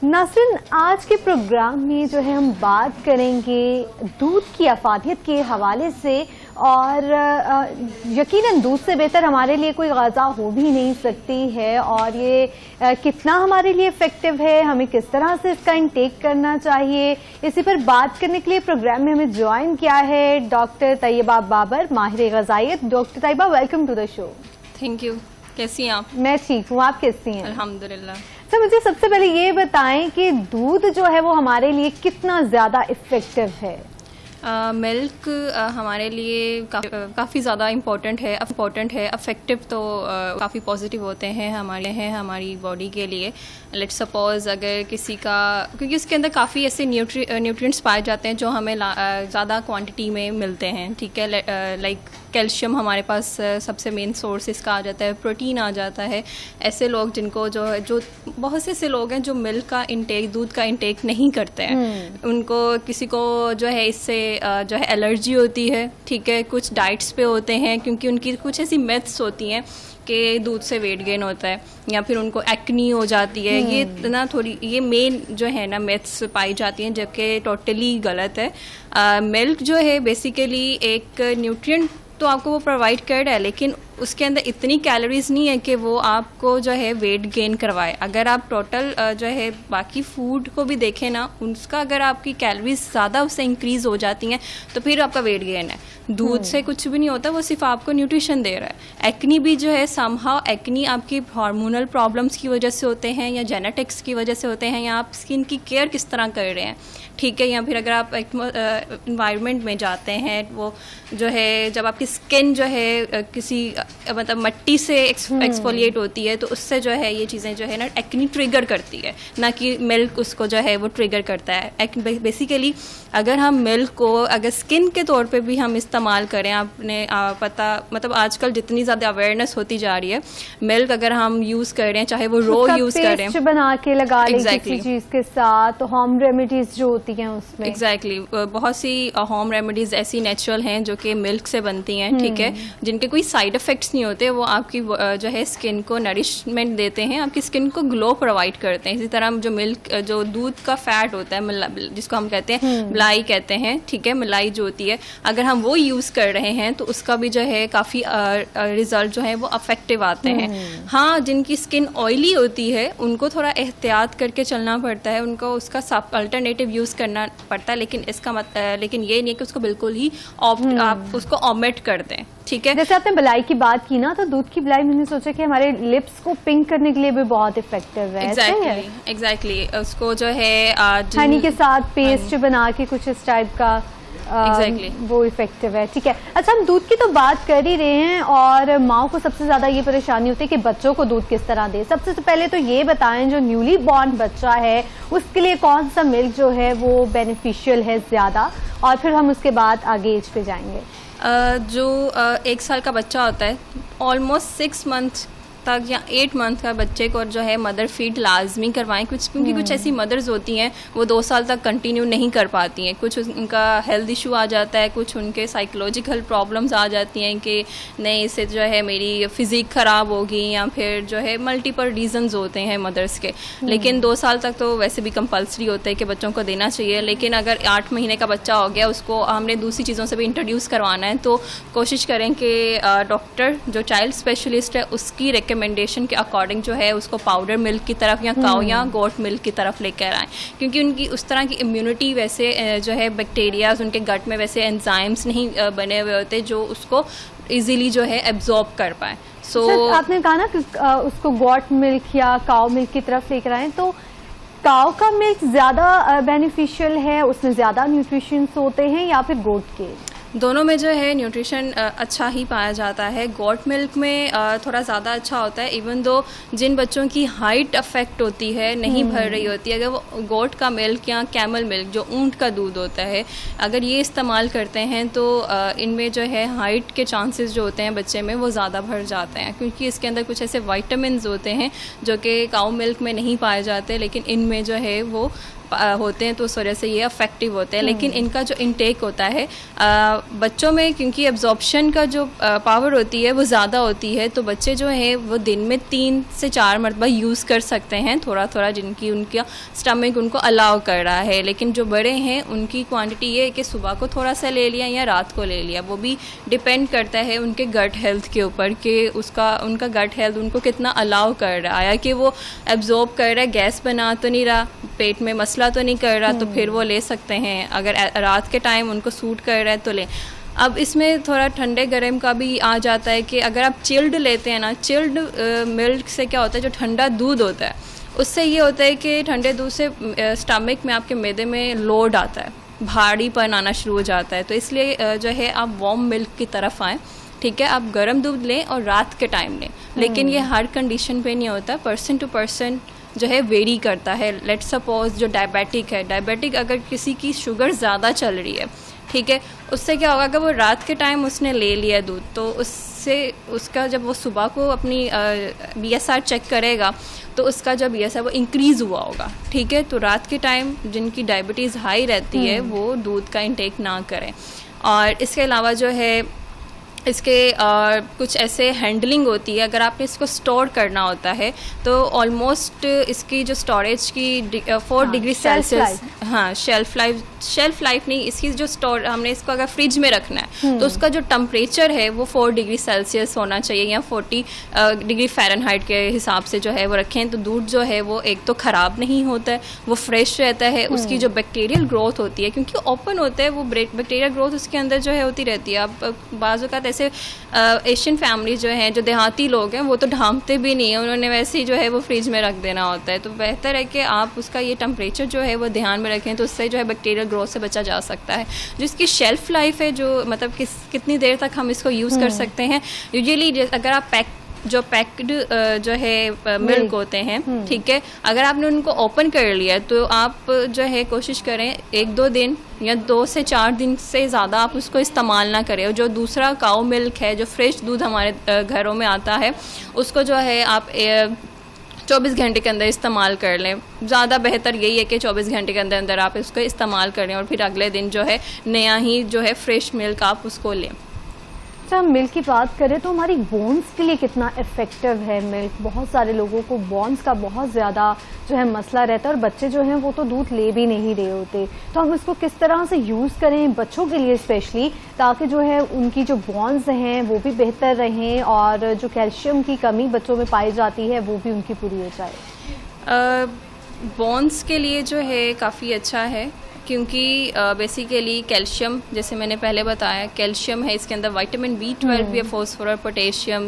नाज़रीन, आज के प्रोग्राम में जो है हम बात करेंगे दूध की अफादियत के हवाले से, और यकीनन दूध से बेहतर हमारे लिए कोई ग़ज़ा हो भी नहीं सकती है, और ये कितना हमारे लिए इफ़ेक्टिव है, हमें किस तरह से इसका इंटेक करना चाहिए, इसी पर बात करने के लिए प्रोग्राम में हमें ज्वाइन किया है डॉक्टर तैयबा बाबर, माहिर ग़ज़ाइयत। Doctor Tayyaba, welcome to the show. Thank you. कैसी हैं आप? मैं ठीक हूँ, आप कैसी हैं? अल्हम्दुलिल्लाह। सर, मुझे सबसे पहले ये बताएं कि दूध जो है वो हमारे लिए कितना ज़्यादा इफ़ेक्टिव है? मिल्क हमारे लिए काफ़ी ज़्यादा इम्पोर्टेंट है, अफेक्टिव तो काफ़ी पॉजिटिव होते हैं हमारी बॉडी के लिए। लेट्स सपोज अगर किसी का, क्योंकि उसके अंदर काफ़ी ऐसे न्यूट्रिएंट्स पाए जाते हैं जो हमें ज़्यादा क्वांटिटी में मिलते हैं, ठीक है। लाइक कैल्शियम हमारे पास सबसे मेन सोर्स इसका आ जाता है, प्रोटीन आ जाता है। ऐसे लोग जिनको जो बहुत से ऐसे लोग हैं जो मिल्क का इंटेक, दूध का इंटेक नहीं करते हैं, उनको किसी को जो है इससे जो है एलर्जी होती है, ठीक है। कुछ डाइट्स पे होते हैं क्योंकि उनकी कुछ ऐसी मिथ्स होती हैं कि दूध से वेट गेन होता है, या फिर उनको एक्नी हो जाती है। ये ना थोड़ी ये मेन जो है ना मिथ्स पाई जाती हैं, जबकि टोटली गलत है। मिल्क जो है बेसिकली एक न्यूट्रिएंट तो आपको वो प्रोवाइड कर रहा है, लेकिन उसके अंदर इतनी कैलोरीज नहीं है कि वो आपको जो है वेट गेन करवाए। अगर आप टोटल जो है बाकी फूड को भी देखें ना, उसका अगर आपकी कैलोरीज ज़्यादा उससे इंक्रीज हो जाती हैं तो फिर आपका वेट गेन है। दूध से कुछ भी नहीं होता, वो सिर्फ आपको न्यूट्रिशन दे रहा है। एक्नी भी जो है समहाउ एक्नी आपकी हार्मोनल प्रॉब्लम्स की वजह से होते हैं, या जेनेटिक्स की वजह से होते हैं, या आप स्किन की केयर किस तरह कर रहे हैं, ठीक है। या फिर अगर आप इन्वायरमेंट में जाते हैं, वो जो है जब आपकी स्किन जो है किसी मतलब मिट्टी से एक्सफोलिएट होती है, तो उससे जो है ये चीज़ें जो है ना एक्नी ट्रिगर करती है, ना कि मिल्क उसको जो है वो ट्रिगर करता है। बेसिकली अगर हम मिल्क को अगर स्किन के तौर पे भी हम इस्तेमाल करें, आपने पता मतलब आजकल जितनी ज़्यादा अवेयरनेस होती जा रही है, मिल्क अगर हम यूज़ कर रहे हैं, चाहे वो रो यूज़ करें, बना के लगा लें किसी चीज़ के साथ, होम रेमेडीज जो होती हैं उसमें एग्जैक्टली बहुत सी होम रेमेडीज ऐसी नेचुरल हैं जो कि मिल्क से बनती हैं, ठीक है, जिनके कोई साइड इफेक्ट्स नहीं होते। वो आपकी जो है स्किन को नरिशमेंट देते हैं, आपकी स्किन को ग्लो प्रोवाइड करते हैं। इसी तरह जो मिल्क जो दूध का फैट होता है, जिसको हम कहते हैं मलाई कहते हैं, ठीक है, मलाई जो होती है, अगर हम वो यूज़ कर रहे हैं तो उसका भी जो है काफ़ी रिजल्ट जो है वो अफेक्टिव आते हैं। हाँ, जिनकी स्किन ऑयली होती है उनको थोड़ा एहतियात करके चलना पड़ता है, उनको उसका अल्टरनेटिव यूज़ करना पड़ता है, लेकिन ये नहीं है कि उसको बिल्कुल ही आप उसको ऑमिट कर दें, ठीक है। जैसे आपने मलाई की बात की ना, तो दूध की मलाई मैंने सोचा कि हमारे लिप्स को पिंक करने के लिए भी बहुत इफेक्टिव है। एग्जैक्टली उसको जो है हनी के साथ पेस्ट बना के कुछ इस टाइप का वो इफेक्टिव है, ठीक है। अच्छा, हम दूध की तो बात कर ही रहे हैं, और माँ को सबसे ज्यादा ये परेशानी होती है कि बच्चों को दूध किस तरह दे। सबसे पहले तो ये बताएं, जो न्यूली बॉर्न बच्चा है उसके लिए कौन सा मिल्क जो है वो बेनिफिशियल है ज्यादा, और फिर हम उसके बाद आगे एज पे जाएंगे। जो 1 साल का बच्चा होता है, ऑलमोस्ट 6 मंथ तक या 8 मंथ का बच्चे को जो है मदर फीड लाजमी करवाएं, क्योंकि कुछ ऐसी मदर्स होती हैं वो 2 साल तक कंटिन्यू नहीं कर पाती हैं। कुछ उनका हेल्थ इशू आ जाता है, कुछ उनके साइकोलॉजिकल प्रॉब्लम्स आ जाती हैं कि नहीं, इससे जो है मेरी फिजिक ख़राब होगी, या फिर जो है मल्टीपल रीजंस होते हैं मदर्स के। लेकिन 2 साल तक तो वैसे भी कंपल्सरी होता है कि बच्चों को देना चाहिए। लेकिन अगर 8 महीने का बच्चा हो गया, उसको हमने दूसरी चीज़ों से भी इंट्रोड्यूस करवाना है, तो कोशिश करें कि डॉक्टर जो चाइल्ड स्पेशलिस्ट है उसकी रिकमेंडेशन के अकॉर्डिंग जो है उसको पाउडर मिल्क की तरफ या काऊ या गोट मिल्क की तरफ लेकर आएँ, क्योंकि उनकी उस तरह की इम्यूनिटी वैसे जो है बैक्टीरियाज उनके गट में वैसे एंजाइम्स नहीं बने हुए होते जो उसको इजीली जो है एब्जॉर्ब कर पाए। आपने कहा ना कि उसको गोट मिल्क या काऊ मिल्क की तरफ लेकर आए, तो काऊ का मिल्क ज़्यादा बेनिफिशियल है, उसमें ज़्यादा न्यूट्रिशंस होते हैं, या फिर गोट के? दोनों में जो है न्यूट्रिशन अच्छा ही पाया जाता है। गोट मिल्क में थोड़ा ज़्यादा अच्छा होता है, इवन दो जिन बच्चों की हाइट अफेक्ट होती है, नहीं भर रही होती है, अगर वो गोट का मिल्क या कैमल मिल्क जो ऊंट का दूध होता है, अगर ये इस्तेमाल करते हैं तो इनमें जो है हाइट के चांसेस जो होते हैं बच्चे में वो ज़्यादा भर जाते हैं, क्योंकि इसके अंदर कुछ ऐसे वाइटामिन होते हैं जो कि काऊ मिल्क में नहीं पाए जाते, लेकिन इनमें जो है वो होते हैं तो उस वजह से ये अफेक्टिव होते हैं। लेकिन इनका जो इनटेक होता है बच्चों में, क्योंकि एब्जॉर्प्शन का जो पावर होती है वो ज़्यादा होती है, तो बच्चे जो हैं वो दिन में 3 से 4 मरतबा यूज़ कर सकते हैं थोड़ा थोड़ा, जिनकी उनका स्टमक उनको अलाउ कर रहा है। लेकिन जो बड़े हैं उनकी क्वांटिटी ये है कि सुबह को थोड़ा सा ले लिया या रात को ले लिया। वो भी डिपेंड करता है उनके गट हेल्थ के ऊपर कि उनका गट हेल्थ उनको कितना अलाउ कर रहा है, कि वो एब्जॉर्ब कर रहा है, गैस बना तो नहीं रहा, पेट में मसला तो नहीं कर रहा, तो फिर वो ले सकते हैं। अगर रात के टाइम उनको सूट कर रहा है तो लें। अब इसमें थोड़ा ठंडे गर्म का भी आ जाता है कि अगर आप चिल्ड लेते हैं ना, चिल्ड मिल्क से क्या होता है, जो ठंडा दूध होता है उससे ये होता है कि ठंडे दूध से स्टमक में आपके मैदे में लोड आता है, भारीपन आना शुरू हो जाता है। तो इसलिए जो है आप वार्म मिल्क की तरफ आएँ, ठीक है। आप गर्म दूध लें और रात के टाइम लें, लेकिन ये हर कंडीशन पे नहीं होता, पर्सन टू पर्सन जो है वेरी करता है। लेट सपोज जो डायबिटिक है, डायबिटिक अगर किसी की शुगर ज़्यादा चल रही है, ठीक है, उससे क्या होगा, अगर वो रात के टाइम उसने ले लिया दूध तो उससे उसका जब वो सुबह को अपनी BSR चेक करेगा तो उसका जो BSR वो इंक्रीज़ हुआ होगा, ठीक है। तो रात के टाइम जिनकी डायबिटीज़ हाई रहती है वो दूध का इंटेक ना करें। और इसके अलावा जो है इसके कुछ ऐसे हैंडलिंग होती है, अगर आपने इसको स्टोर करना होता है तो ऑलमोस्ट इसकी जो स्टोरेज की 4 डिग्री सेल्सियस, हाँ शेल्फ लाइफ नहीं, इसकी जो हमने इसको अगर फ्रिज में रखना है तो उसका जो टेम्परेचर है वो 4 डिग्री सेल्सियस होना चाहिए या 40 डिग्री फ़ारेनहाइट के हिसाब से जो है वो रखें। तो दूध जो है वो एक तो ख़राब नहीं होता है, वो फ्रेश रहता है, उसकी जो बैक्टीरियल ग्रोथ होती है, क्योंकि ओपन होता है, वो बैक्टीरियल ग्रोथ उसके अंदर जो है होती रहती है। अब बाज़ औक़ात ऐसे एशियन फैमिली जो हैं, जो देहाती लोग हैं, वो तो ढांपते भी नहीं है, उन्होंने वैसे ही जो है वो फ्रिज में रख देना होता है। तो बेहतर है कि आप उसका ये टेम्परेचर जो है वो ध्यान में रखें, तो उससे जो है बैक्टीरियल ग्रोथ से बचा जा सकता है। जिसकी शेल्फ लाइफ है, जो मतलब कितनी देर तक हम इसको यूज़ कर सकते हैं, यूजुअली अगर आप पैक्ड जो है मिल्क होते हैं, ठीक है, अगर आपने उनको ओपन कर लिया तो आप जो है कोशिश करें 1-2 दिन या 2 से 4 दिन से ज़्यादा आप उसको इस्तेमाल ना करें। और जो दूसरा काऊ मिल्क है, जो फ्रेश दूध हमारे घरों में आता है, उसको जो है आप 24 घंटे के अंदर इस्तेमाल कर लें। ज़्यादा बेहतर यही है कि 24 घंटे के अंदर अंदर आप इसको इस्तेमाल करें और फिर अगले दिन जो है नया ही जो है फ्रेश मिल्क आप उसको लें। अच्छा, मिल्क की बात करें तो हमारी बोन्स के लिए कितना इफेक्टिव है मिल्क? बहुत सारे लोगों को बोन्स का बहुत ज़्यादा जो है मसला रहता है और बच्चे जो हैं वो तो दूध ले भी नहीं रहे होते। तो हम इसको किस तरह से यूज़ करें बच्चों के लिए स्पेशली, ताकि जो है उनकी जो बोन्स हैं वो भी बेहतर रहें और जो कैल्शियम की कमी बच्चों में पाई जाती है वो भी उनकी पूरी हो जाए। बोन्स के लिए जो है काफ़ी अच्छा है, क्योंकि बेसिकली कैल्शियम, जैसे मैंने पहले बताया, कैल्शियम है इसके अंदर, विटामिन B12 भी है, फॉस्फोरस, पोटेशियम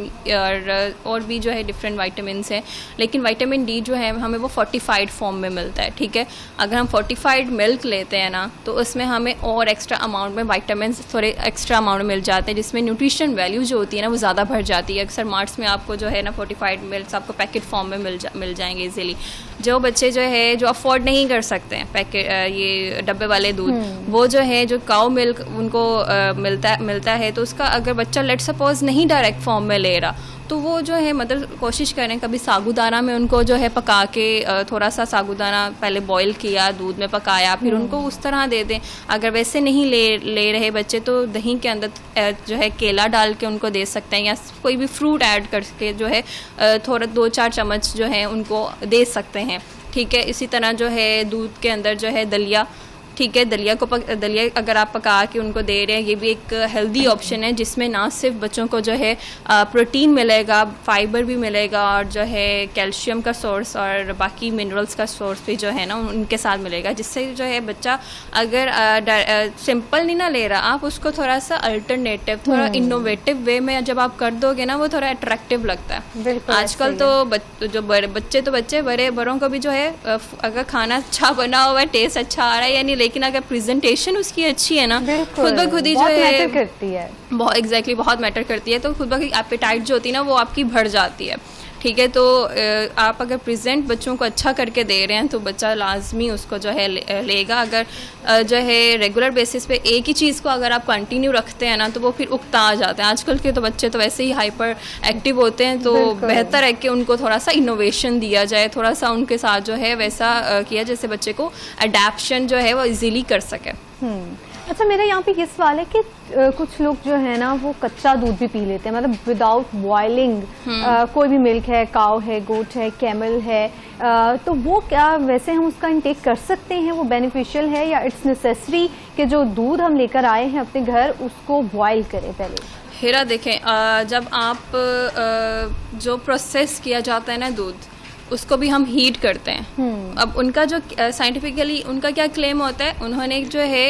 और भी जो है डिफरेंट विटामिन्स हैं। लेकिन विटामिन D जो है हमें वो फोर्टिफाइड फॉर्म में मिलता है, ठीक है। अगर हम फोर्टिफाइड मिल्क लेते हैं ना तो उसमें हमें और एक्स्ट्रा अमाउंट में विटामिन्स थोड़े एक्स्ट्रा अमाउंट में मिल जाते हैं, जिसमें न्यूट्रिशन वैल्यू जो होती है ना वो ज़्यादा बढ़ जाती है। अक्सर मार्ट्स में आपको जो है ना फोर्टिफाइड मिल्क आपको पैकेट फॉर्म में मिल जाएंगे ईजिली। जो बच्चे जो है जो अफोर्ड नहीं कर सकते हैं पैकेट ये डब्बे वाले दूध, वो जो है जो काऊ मिल्क उनको मिलता है, तो उसका अगर बच्चा लेट सपोज नहीं डायरेक्ट फॉर्म में ले रहा तो वो जो है मतलब कोशिश करें कभी साबूदाना में उनको जो है पका के, थोड़ा सा साबूदाना पहले बॉईल किया, दूध में पकाया, फिर उनको उस तरह दे दें। अगर वैसे नहीं ले रहे बच्चे तो दही के अंदर जो है केला डाल के उनको दे सकते हैं, या कोई भी फ्रूट ऐड करके जो है थोड़ा 2-4 चम्मच जो है उनको दे सकते हैं, ठीक है। इसी तरह जो है दूध के अंदर जो है दलिया, ठीक है, दलिया अगर आप पका के उनको दे रहे हैं, ये भी एक हेल्दी ऑप्शन है, जिसमें ना सिर्फ बच्चों को जो है प्रोटीन मिलेगा, फाइबर भी मिलेगा और जो है कैल्शियम का सोर्स और बाकी मिनरल्स का सोर्स भी जो है ना उनके साथ मिलेगा, जिससे जो है बच्चा अगर सिंपल नहीं ना ले रहा, आप उसको थोड़ा सा अल्टरनेटिव, थोड़ा इनोवेटिव वे में जब आप कर दोगे ना वो थोड़ा अट्रैक्टिव लगता है। आजकल तो जो बच्चे बड़ों को भी जो है अगर खाना अच्छा बना हुआ है, टेस्ट अच्छा आ रहा है या नहीं, लेकिन अगर प्रेजेंटेशन उसकी अच्छी है ना, खुद ब खुद ही जो है मैटर करती है, बहुत मैटर करती है। तो खुद ब खुद एपेटाइट जो होती है ना वो आपकी बढ़ जाती है, ठीक है। तो आप अगर प्रेजेंट बच्चों को अच्छा करके दे रहे हैं तो बच्चा लाजमी उसको जो है लेगा। अगर जो है रेगुलर बेसिस पे एक ही चीज़ को अगर आप कंटिन्यू रखते हैं ना तो वो फिर उकता आ जाते हैं। आजकल के तो बच्चे तो वैसे ही हाइपर एक्टिव होते हैं, तो बेहतर है कि उनको थोड़ा सा इनोवेशन दिया जाए, थोड़ा सा उनके साथ जो है वैसा किया जैसे बच्चे को अडेप्शन जो है वो इजीली कर सके। अच्छा, मेरा यहाँ पे ये सवाल है कि कुछ लोग जो है ना वो कच्चा दूध भी पी लेते हैं, मतलब विदाउट बॉइलिंग। कोई भी मिल्क है, काव है, गोट है, कैमल है, तो वो क्या वैसे हम उसका इंटेक कर सकते हैं? वो बेनिफिशियल है या इट्स नेसेसरी कि जो दूध हम लेकर आए हैं अपने घर उसको बॉयल करें पहले? हेरा देखें, जब आप जो प्रोसेस किया जाता है ना दूध, उसको भी हम हीट करते हैं। अब उनका जो साइंटिफिकली उनका क्या क्लेम होता है, उन्होंने जो है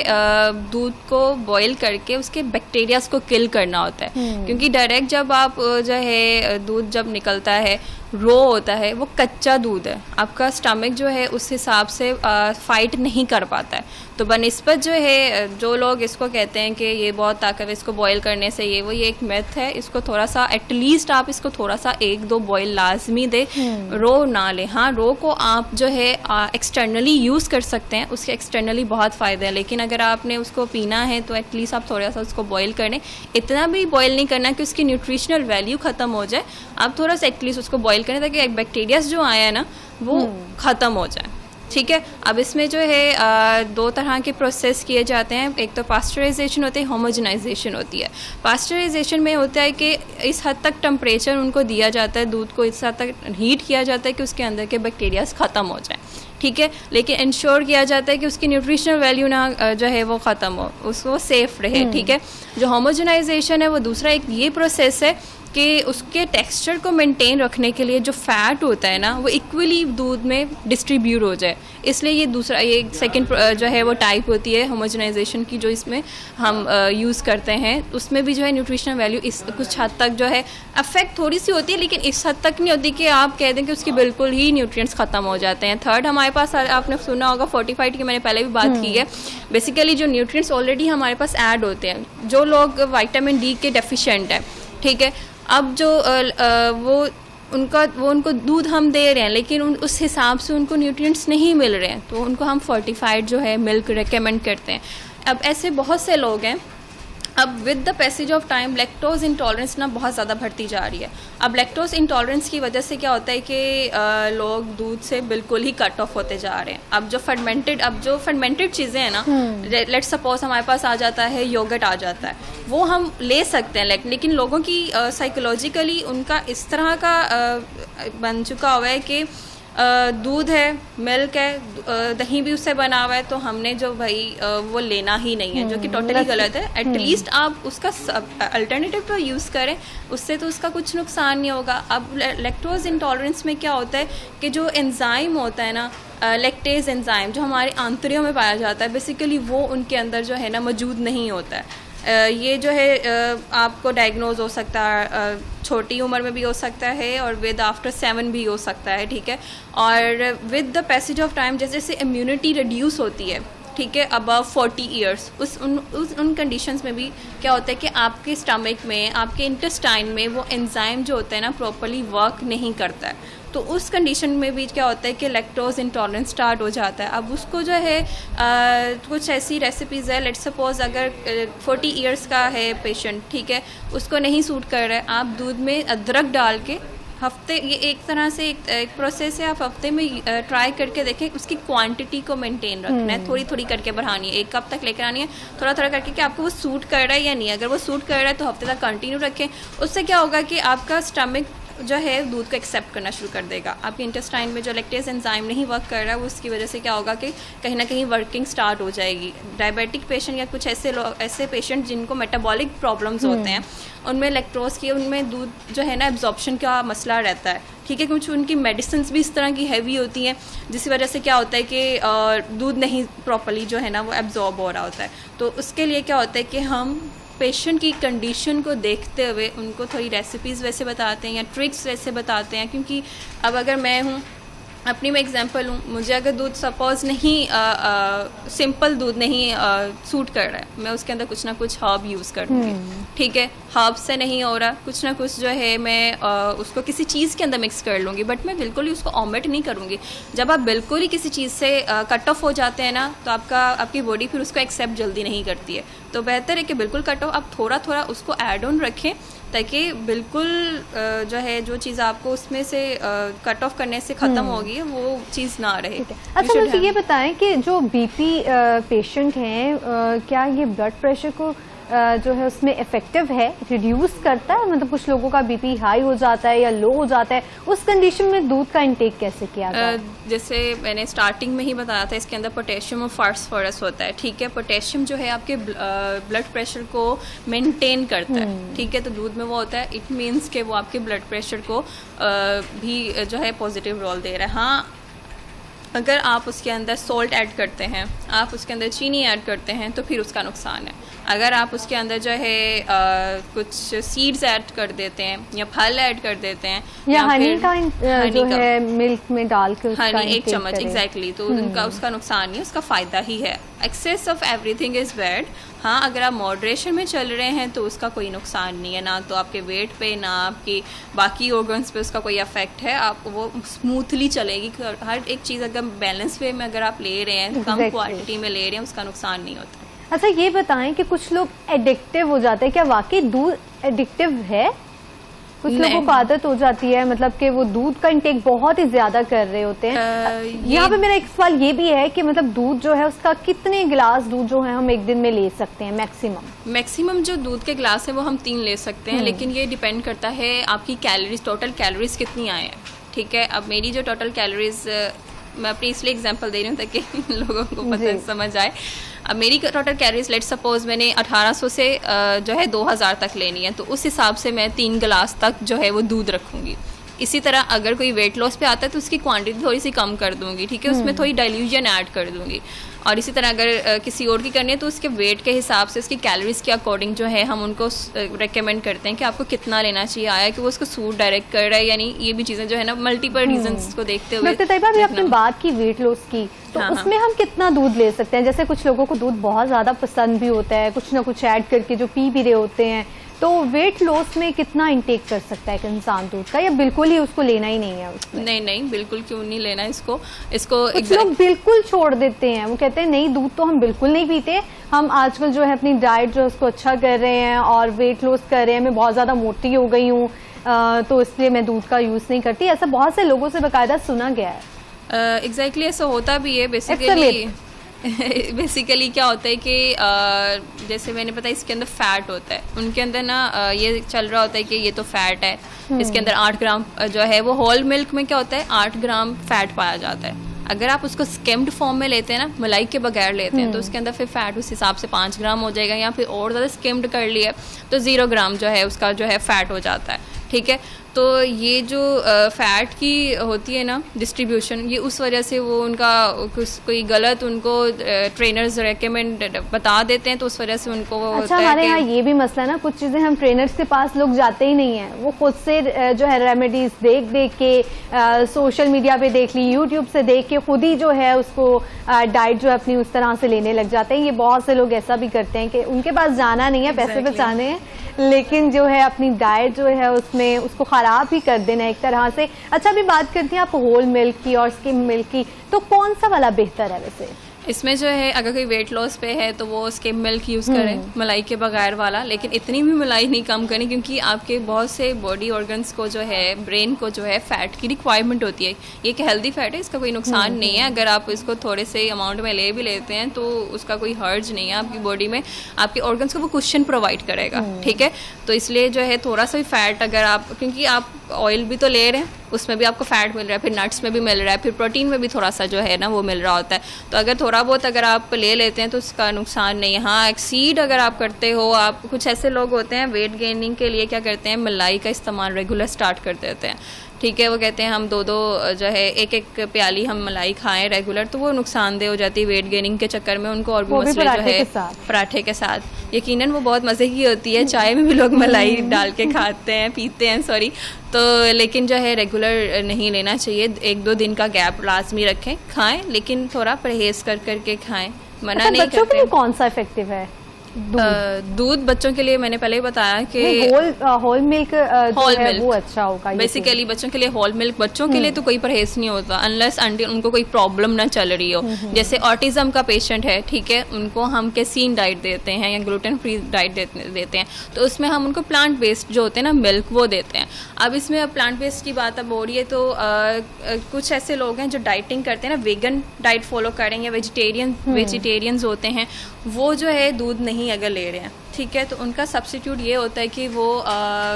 दूध को बॉईल करके उसके बैक्टीरियाज को किल करना होता है। क्योंकि डायरेक्ट जब आप जो है दूध जब निकलता है रो होता है, वो कच्चा दूध है, आपका स्टमक जो है उस हिसाब से फाइट नहीं कर पाता है। तो बनिस्बत जो है जो लोग इसको कहते हैं कि ये बहुत ताकत, इसको बॉईल करने से ये एक मिथ है। इसको थोड़ा सा एटलीस्ट आप इसको थोड़ा सा 1-2 बॉईल लाजमी दे, रो ना ले। हाँ, रो को आप जो है एक्सटर्नली यूज़ कर सकते हैं, उसके एक्सटर्नली बहुत फ़ायदे हैं, लेकिन अगर आपने उसको पीना है तो एटलीस्ट आप थोड़ा सा उसको बॉईल करें। इतना भी बॉईल नहीं करना कि उसकी न्यूट्रिशनल वैल्यू ख़त्म हो जाए, आप थोड़ा सा एटलीस्ट उसको बॉईल करें ताकि बैक्टीरियाज जो आया है ना वो ख़त्म हो जाए। ठीक है। अब इसमें जो है 2 तरह के प्रोसेस किए जाते हैं, एक तो पास्चराइजेशन होती है, होमोजेनाइजेशन होती है। पास्चराइजेशन में होता है कि इस हद तक टेम्परेचर उनको दिया जाता है, दूध को इस हद तक हीट किया जाता है कि उसके अंदर के बैक्टीरियाज ख़त्म हो जाए। ठीक है, लेकिन इंश्योर किया जाता है कि उसकी न्यूट्रिशनल वैल्यू ना जो है वो ख़त्म हो, उसको सेफ रहे। ठीक है। जो होमोजेनाइजेशन है वो दूसरा एक ये प्रोसेस है कि उसके टेक्सचर को मेंटेन रखने के लिए जो फैट होता है ना वो इक्वली दूध में डिस्ट्रीब्यूट हो जाए, इसलिए ये दूसरा ये सेकंड जो है वो टाइप होती है होमोजेनाइजेशन की, जो इसमें हम यूज़ करते हैं। उसमें भी जो है न्यूट्रिशनल वैल्यू इस कुछ हद तक जो है अफेक्ट थोड़ी सी होती है, लेकिन इस हद तक नहीं होती कि आप कह दें कि उसकी बिल्कुल ही न्यूट्रिएंट्स ख़त्म हो जाते हैं। थर्ड हमारे पास, आपने सुना होगा फोर्टिफाइड की, मैंने पहले भी बात की है। बेसिकली जो न्यूट्रिएंट्स ऑलरेडी हमारे पास ऐड होते हैं, जो लोग विटामिन डी के डेफिशिएंट है, ठीक है, अब जो उनको दूध हम दे रहे हैं लेकिन उस हिसाब से उनको न्यूट्रिएंट्स नहीं मिल रहे हैं, तो उनको हम फोर्टिफाइड जो है मिल्क रेकमेंड करते हैं। अब ऐसे बहुत से लोग हैं। अब with the passage of time lactose intolerance ना बहुत ज़्यादा बढ़ती जा रही है। अब लैक्टोज इंटॉलरेंस की वजह से क्या होता है कि लोग दूध से बिल्कुल ही कट ऑफ होते जा रहे हैं। अब जो फर्मेंटेड चीज़ें हैं ना, लेट सपोज हमारे पास आ जाता है योगर्ट आ जाता है, वो हम ले सकते हैं, लेकिन लोगों की साइकोलॉजिकली उनका इस तरह का बन चुका हुआ है कि दूध है, मिल्क है, दही भी उससे बना हुआ है, तो हमने जो वो लेना ही नहीं है, जो कि टोटली गलत है। एटलीस्ट आप उसका अल्टरनेटिव तो यूज़ करें, उससे तो उसका कुछ नुकसान नहीं होगा। अब लैक्टोज इंटॉलरेंस में क्या होता है कि जो एंजाइम होता है ना, लैक्टेज एंजाइम, जो हमारे आंतड़ियों में पाया जाता है, बेसिकली वो उनके अंदर जो है ना मौजूद नहीं होता है। ये जो है आपको डायग्नोज हो सकता है, छोटी उम्र में भी हो सकता है और विद आफ्टर 7 भी हो सकता है। ठीक है। और with the passage of time जैसे जैसे इम्यूनिटी रिड्यूस होती है, ठीक है, अबव 40 ईयर्स, उन कंडीशंस में भी क्या होता है कि आपके स्टमक में, आपके इंटेस्टाइन में वो एंजाइम जो होता है ना प्रॉपर्ली वर्क नहीं करता है, तो उस कंडीशन में भी क्या होता है कि लैक्टोज इंटॉलरेंस स्टार्ट हो जाता है। अब उसको जो है कुछ ऐसी रेसिपीज़ है, लेट्स सपोज अगर 40 ईयर्स का है पेशेंट, ठीक है, उसको नहीं सूट कर रहा है, आप दूध में अदरक डाल के हफ्ते, ये एक तरह से एक प्रोसेस है, आप हफ्ते में ट्राई करके देखें, उसकी क्वांटिटी को मेंटेन रखना है, थोड़ी थोड़ी करके बढ़ानी है, 1 कप तक लेकर आनी है, थोड़ा थोड़ा करके कि आपको वो सूट कर रहा है या नहीं। अगर वो सूट कर रहा है तो हफ्ते तक कंटिन्यू रखें। उससे क्या होगा कि आपका स्टमक जो है दूध को एक्सेप्ट करना शुरू कर देगा। आपके इंटेस्टाइन में जो लैक्टेज एंजाइम नहीं वर्क कर रहा है, उसकी वजह से क्या होगा कि कहीं ना कहीं वर्किंग स्टार्ट हो जाएगी। डायबिटिक पेशेंट या कुछ ऐसे पेशेंट जिनको मेटाबॉलिक प्रॉब्लम्स होते हैं, उनमें लैक्टोज की, उनमें दूध जो है ना एब्जॉर्प्शन का मसला रहता है। ठीक है, कुछ उनकी मेडिसिन भी इस तरह की हैवी होती हैं, जिसकी वजह से क्या होता है कि दूध नहीं प्रॉपर्ली जो है ना वो एब्जॉर्ब हो रहा होता है। तो उसके लिए क्या होता है कि हम पेशेंट की कंडीशन को देखते हुए उनको थोड़ी रेसिपीज़ वैसे बताते हैं या ट्रिक्स वैसे बताते हैं। क्योंकि अब अगर मैं हूँ अपनी मैं एग्जांपल हूँ, मुझे अगर दूध सपोज नहीं सिंपल दूध नहीं सूट कर रहा है, मैं उसके अंदर कुछ ना कुछ हर्ब यूज़ कर दूँगी, ठीक है। हर्ब से नहीं हो रहा, कुछ ना कुछ जो है मैं उसको किसी चीज़ के अंदर मिक्स कर लूँगी, बट मैं बिल्कुल ही उसको ऑमिट नहीं करूँगी। जब आप बिल्कुल ही किसी चीज़ से कट ऑफ हो जाते हैं ना, तो आपकी बॉडी फिर उसको एक्सेप्ट जल्दी नहीं करती है। तो बेहतर है कि बिल्कुल कट ऑफ, आप थोड़ा थोड़ा उसको ऐड ऑन रखें, ताकि बिल्कुल जो है जो चीज़ आपको उसमें से कट ऑफ करने से ख़त्म होगी वो चीज़ ना रहे। अच्छा, मुझे ये बताएं कि जो बीपी पेशेंट हैं, क्या ये ब्लड प्रेशर को जो है उसमें इफेक्टिव है, रिड्यूस करता है? मतलब कुछ लोगों का बीपी हाई हो जाता है या लो हो जाता है, उस कंडीशन में दूध का इंटेक कैसे किया जाए? जैसे मैंने स्टार्टिंग में ही बताया था, इसके अंदर पोटेशियम और फास्फोरस होता है, ठीक है। पोटेशियम जो है आपके ब्लड प्रेशर को मेंटेन करता है, ठीक है। तो दूध में वो होता है, इट मीन्स कि वो आपके ब्लड प्रेशर को भी जो है पॉजिटिव रोल दे रहा है। हाँ, अगर आप उसके अंदर सॉल्ट ऐड करते हैं, आप उसके अंदर चीनी ऐड करते हैं, तो फिर उसका नुकसान है। अगर आप उसके अंदर जो है कुछ सीड्स ऐड कर देते हैं या फल ऐड कर देते हैं या हनी का जो है मिल्क में डाल के हनी 1 चम्मच, एग्जैक्टली, तो उनका उसका नुकसान नहीं, उसका फ़ायदा ही है। Excess of everything is bad. हाँ, अगर आप मॉडरेशन में चल रहे हैं तो उसका कोई नुकसान नहीं है, ना तो आपके वेट पे ना आपकी बाकी ऑर्गन्स पे उसका कोई इफेक्ट है। आप वो स्मूथली चलेगी। हर एक चीज़ अगर बैलेंस वे में अगर आप ले रहे हैं, कम क्वांटिटी में ले रहे हैं, उसका नुकसान नहीं होता। अच्छा, ये बताएं कि कुछ लोग एडिक्टिव हो जाते हैं, क्या वाकई दूध एडिक्टिव है? कुछ लोगों को आदत हो जाती है, मतलब कि वो दूध का इंटेक बहुत ही ज्यादा कर रहे होते हैं। यहाँ पे मेरा एक सवाल ये भी है कि मतलब दूध जो है उसका कितने गिलास दूध जो है हम एक दिन में ले सकते हैं मैक्सिमम? जो दूध के गिलास है वो हम 3 ले सकते हैं, लेकिन ये डिपेंड करता है आपकी कैलोरीज, टोटल कैलोरीज कितनी आए हैं, ठीक है। अब मेरी जो टोटल कैलोरीज, मैं अपनी इसलिए एग्जांपल दे रही हूँ ताकि लोगों को पता समझ आए। अब मेरी टोटल कैलोरीज लेट सपोज मैंने 1800 से जो है 2000 तक लेनी है, तो उस हिसाब से मैं 3 गिलास तक जो है वो दूध रखूँगी। इसी तरह अगर कोई वेट लॉस पे आता है तो उसकी क्वांटिटी थोड़ी सी कम कर दूंगी, ठीक है, उसमें थोड़ी डाइल्यूजन ऐड कर दूंगी। और इसी तरह अगर किसी और की करनी है तो उसके वेट के हिसाब से, उसकी कैलोरीज के अकॉर्डिंग जो है हम उनको रेकमेंड करते हैं कि आपको कितना लेना चाहिए, आया कि वो उसको सूट डायरेक्ट कर रहा है, यानी ये भी चीज़ें जो है ना मल्टीपल रीजंस को देखते हुए। डॉक्टर तैयबा, अभी आपने बात की वेट लॉस की, तो उसमें हम कितना दूध ले सकते हैं? जैसे कुछ लोगों को दूध बहुत ज़्यादा पसंद भी होता है, कुछ ना कुछ ऐड करके जो पी भी रहे होते हैं, तो वेट लॉस में कितना इंटेक कर सकता है एक इंसान दूध का, या बिल्कुल ही उसको लेना ही नहीं है उसमें? नहीं, बिल्कुल क्यों नहीं लेना इसको। कुछ लोग बिल्कुल छोड़ देते हैं, वो कहते हैं नहीं दूध तो हम बिल्कुल नहीं पीते, हम आजकल जो है अपनी डाइट जो उसको अच्छा कर रहे हैं और वेट लॉस कर रहे हैं, मैं बहुत ज़्यादा मोटी हो गई हूँ तो इसलिए मैं दूध का यूज़ नहीं करती। ऐसा बहुत से लोगों से बाकायदा सुना गया है। एग्जैक्टली ऐसा होता भी है। बेसिकली क्या होता है कि जैसे मैंने पता इसके अंदर फैट होता है, उनके अंदर ना ये चल रहा होता है कि ये तो फैट है, इसके अंदर 8 ग्राम जो है वो होल मिल्क में क्या होता है 8 ग्राम फैट पाया जाता है। अगर आप उसको स्किम्ड फॉर्म में लेते हैं ना, मलाई के बगैर लेते हैं, तो उसके अंदर फिर फैट उस हिसाब से 5 ग्राम हो जाएगा, या फिर और ज़्यादा स्किम्ड कर लिया तो 0 ग्राम जो है उसका जो है फैट हो जाता है, ठीक है। तो ये जो फैट की होती है ना डिस्ट्रीब्यूशन, ये उस वजह से वो उनका कोई गलत उनको ट्रेनर्स रेकमेंड बता देते हैं, तो उस वजह से उनको अच्छा, हमारे यहाँ ये भी मसला है ना, कुछ चीज़ें हम ट्रेनर्स के पास लोग जाते ही नहीं हैं, वो खुद से जो है रेमेडीज देख के सोशल मीडिया पे देख ली, यूट्यूब से देख के खुद ही जो है उसको डाइट जो है अपनी उस तरह से लेने लग जाते हैं। ये बहुत से लोग ऐसा भी करते हैं कि उनके पास जाना नहीं है, पैसे बचाने हैं, लेकिन जो है अपनी डाइट जो है उसमें उसको खराब ही कर देना एक तरह से। अच्छा, अभी बात करते हैं आप होल मिल्क की और स्किम मिल्क की, तो कौन सा वाला बेहतर है वैसे? इसमें जो है अगर कोई वेट लॉस पे है तो वो स्किम मिल्क यूज़ करें, मलाई के बगैर वाला, लेकिन इतनी भी मलाई नहीं कम करें, क्योंकि आपके बहुत से बॉडी ऑर्गन्स को जो है, ब्रेन को जो है फैट की रिक्वायरमेंट होती है। ये एक हेल्दी फैट है, इसका कोई नुकसान नहीं है। अगर आप इसको थोड़े से अमाउंट में ले भी लेते हैं तो उसका कोई हर्ज नहीं है आपकी बॉडी में, आपके ऑर्गन्स को वो कुशन प्रोवाइड करेगा, ठीक है। तो इसलिए जो है थोड़ा सा भी फैट अगर आप, क्योंकि आप ऑयल भी तो ले रहे हैं, उसमें भी आपको फैट मिल रहा है, फिर नट्स में भी मिल रहा है, फिर प्रोटीन में भी थोड़ा सा जो है ना वो मिल रहा होता है, तो अगर थोड़ा बहुत अगर आप ले लेते हैं तो उसका नुकसान नहीं है। हाँ, एक्सीड अगर आप करते हो, आप कुछ ऐसे लोग होते हैं वेट गेनिंग के लिए क्या करते हैं, मलाई का इस्तेमाल रेगुलर स्टार्ट कर देते हैं, ठीक है। वो कहते हैं हम दो जो है एक एक प्याली हम मलाई खाएं रेगुलर, तो वो नुकसानदेह हो जाती है वेट गेनिंग के चक्कर में उनको, और भी मसले जो है पराठे के साथ। यकीनन वो बहुत मज़े की होती है, चाय में भी लोग मलाई डाल के खाते हैं, पीते हैं, सॉरी। तो लेकिन जो है रेगुलर नहीं लेना चाहिए, 1-2 दिन का गैप लाजमी रखें, खाएं लेकिन थोड़ा परहेज करके खाएं, मना नहीं करते। बच्चों के लिए कौन सा इफेक्टिव है दूध? बच्चों के लिए मैंने पहले ही बताया कि होल मिल्क वो अच्छा होगा। बेसिकली बच्चों के लिए होल मिल्क, बच्चों के लिए तो कोई परहेज नहीं होता अनलेस अंटिल उनको कोई प्रॉब्लम ना चल रही हो। जैसे ऑटिज्म का पेशेंट है, ठीक है, उनको हम कैसीन डाइट देते हैं या ग्लूटेन फ्री डाइट देते हैं, तो उसमें हम उनको प्लांट बेस्ड जो होते हैं ना मिल्क, वो देते हैं। अब इसमें प्लांट बेस्ड की बात अब हो रही है, तो कुछ ऐसे लोग हैं जो डाइटिंग करते हैं ना, वेगन डाइट फॉलो करें या वेजिटेरियंस होते हैं, वो जो है दूध नहीं अगर ले रहे हैं, ठीक है, तो उनका सब्स्टिट्यूट ये होता है कि वो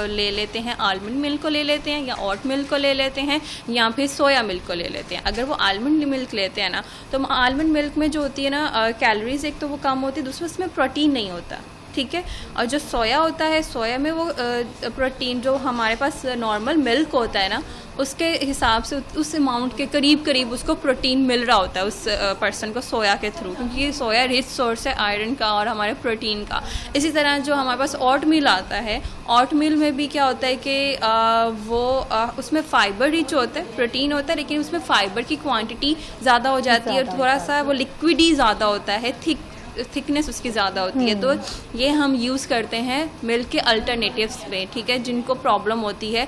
ले लेते हैं आलमंड मिल्क को ले लेते हैं, या ओट मिल्क को ले लेते हैं, या फिर सोया मिल्क को ले लेते हैं। अगर वो आलमंड मिल्क लेते हैं ना, तो आलमंड मिल्क में जो होती है ना कैलोरीज एक तो वो कम होती है, दूसरा उसमें प्रोटीन नहीं होता, ठीक है। और जो सोया होता है, सोया में वो प्रोटीन जो हमारे पास नॉर्मल मिल्क होता है ना, उसके हिसाब से उस अमाउंट के करीब उसको प्रोटीन मिल रहा होता है उस पर्सन को सोया के थ्रू, क्योंकि सोया रिच सोर्स है आयरन का और हमारे प्रोटीन का। इसी तरह जो हमारे पास ओट मील आता है, ओट मील में भी क्या होता है कि उसमें फाइबर रिच होता है, प्रोटीन होता है, लेकिन उसमें फाइबर की क्वांटिटी ज़्यादा हो जाती है और थोड़ा सा वो लिक्विड ही ज़्यादा होता है, थिकनेस उसकी ज़्यादा होती है। तो ये हम यूज़ करते हैं मिल्क के अल्टरनेटिव्स में, ठीक है, जिनको प्रॉब्लम होती है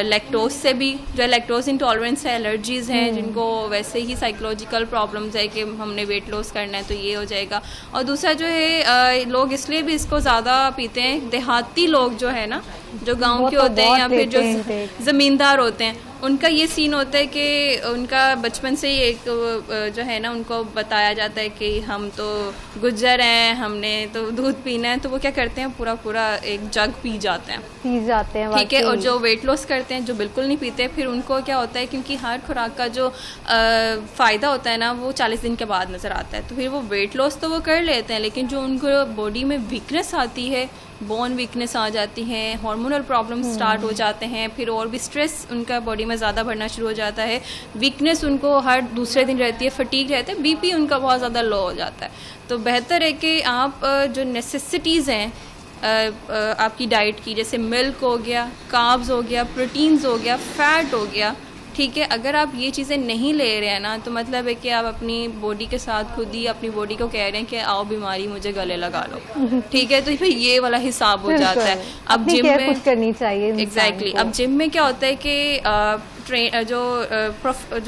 लैक्टोज से भी, जो लैक्टोज इंटॉलरेंस है, एलर्जीज़ हैं, जिनको वैसे ही साइकोलॉजिकल प्रॉब्लम्स है कि हमने वेट लॉस करना है, तो ये हो जाएगा। और दूसरा जो है लोग इसलिए भी इसको ज़्यादा पीते हैं, देहाती लोग जो है ना, जो गाँव के होते हैं या फिर जो ज़मींदार होते हैं, उनका ये सीन होता है कि उनका बचपन से ही एक जो है ना, उनको बताया जाता है कि हम तो गुज्जर हैं, हमने तो दूध पीना है, तो वो क्या करते हैं पूरा एक जग पी जाते हैं, ठीक है। और जो वेट लॉस करते हैं, जो बिल्कुल नहीं पीते, फिर उनको क्या होता है, क्योंकि हर खुराक का जो फ़ायदा होता है ना, वो 40 दिन के बाद नज़र आता है, तो फिर वो वेट लॉस तो वो कर लेते हैं, लेकिन जो उनको बॉडी में वीकनेस आती है, बोन वीकनेस आ जाती है, हार्मोनल प्रॉब्लम स्टार्ट हो जाते हैं, फिर और भी स्ट्रेस उनका बॉडी में ज़्यादा बढ़ना शुरू हो जाता है, वीकनेस उनको हर दूसरे दिन रहती है, फटीग रहता है, बीपी उनका बहुत ज़्यादा लो हो जाता है। तो बेहतर है कि आप जो नेसेसिटीज़ हैं आपकी डाइट की, जैसे मिल्क हो गया, कार्ब्स हो गया, प्रोटीन्स हो गया, फैट हो गया, ठीक है, अगर आप ये चीज़ें नहीं ले रहे हैं ना, तो मतलब है कि आप अपनी बॉडी के साथ खुद ही अपनी बॉडी को कह रहे हैं कि आओ बीमारी मुझे गले लगा लो, ठीक है, तो फिर ये वाला हिसाब हो जाता है। अब जिम में कुछ करनी चाहिए एग्जैक्टली। अब जिम में क्या होता है कि जो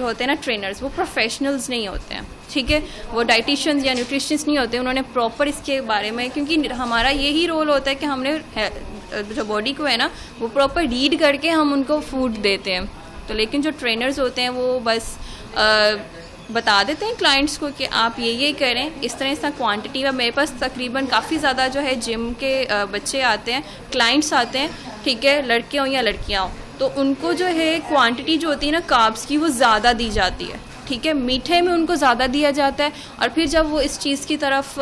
होते हैं ना ट्रेनर्स, वो प्रोफेशनल्स नहीं होते हैं, ठीक है, वो डाइटिशियंस या न्यूट्रिशनिस्ट नहीं होते, उन्होंने प्रॉपर इसके बारे में, क्योंकि हमारा यही रोल होता है कि हमने जो बॉडी को है ना, वो प्रॉपर रीड करके हम उनको फूड देते हैं। तो लेकिन जो ट्रेनर्स होते हैं वो बस बता देते हैं क्लाइंट्स को कि आप ये करें, इस तरह क्वांटिटी में। मेरे पास तकरीबन काफ़ी ज़्यादा जो है जिम के बच्चे आते हैं, क्लाइंट्स आते हैं, ठीक है, लड़के हों या लड़कियाँ हों, तो उनको जो है क्वांटिटी जो होती है ना कार्ब्स की, वो ज़्यादा दी जाती है, ठीक है, मीठे में उनको ज़्यादा दिया जाता है। और फिर जब वो इस चीज़ की तरफ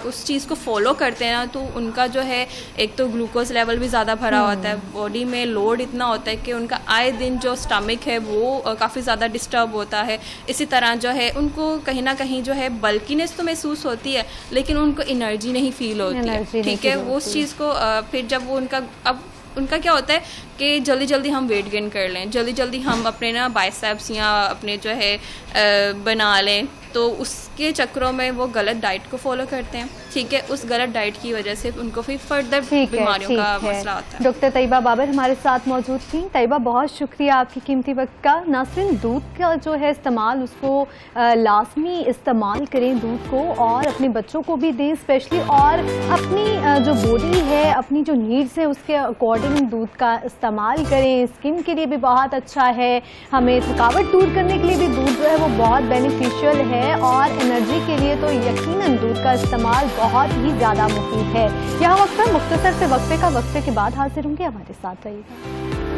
उस चीज़ को फॉलो करते हैं ना, तो उनका जो है एक तो ग्लूकोज लेवल भी ज़्यादा भरा होता है, बॉडी में लोड इतना होता है कि उनका आए दिन जो स्टमक है वो काफ़ी ज़्यादा डिस्टर्ब होता है। इसी तरह जो है उनको कहीं ना कहीं जो है बल्कीनेस तो महसूस होती है, लेकिन उनको एनर्जी नहीं फील होती है, ठीक है। वो उस चीज़ को फिर जब वो उनका क्या होता है कि जल्दी हम वेट गेन कर लें, जल्दी हम अपने ना बाइसेप्स या अपने जो है बना लें, तो उसके चक्रों में वो गलत डाइट को फॉलो करते हैं, ठीक है। उस गलत डाइट की वजह से उनको फिर फर्दर बीमारियों का मसला आता है। डॉक्टर तैयबा बाबर हमारे साथ मौजूद थी। तैयबा, बहुत शुक्रिया आपकी कीमती वक्त का। ना सिर्फ दूध का जो है इस्तेमाल, उसको लाजमी इस्तेमाल करें दूध को, और अपने बच्चों को भी दें स्पेशली, और अपनी जो बॉडी है, अपनी जो नीड्स है, उसके अकॉर्डिंग दूध का इस्तेमाल करें। स्किन के लिए भी बहुत अच्छा है, हमें थकावट दूर करने के लिए भी दूध जो है वो बहुत बेनिफिशियल है, और एनर्जी के लिए तो यकीनन दूध का इस्तेमाल बहुत ही ज़्यादा मुफीद है। यहाँ वक्त मुख्तसर से वक्फे के बाद हाजिर होंगे, हमारे साथ रहिएगा।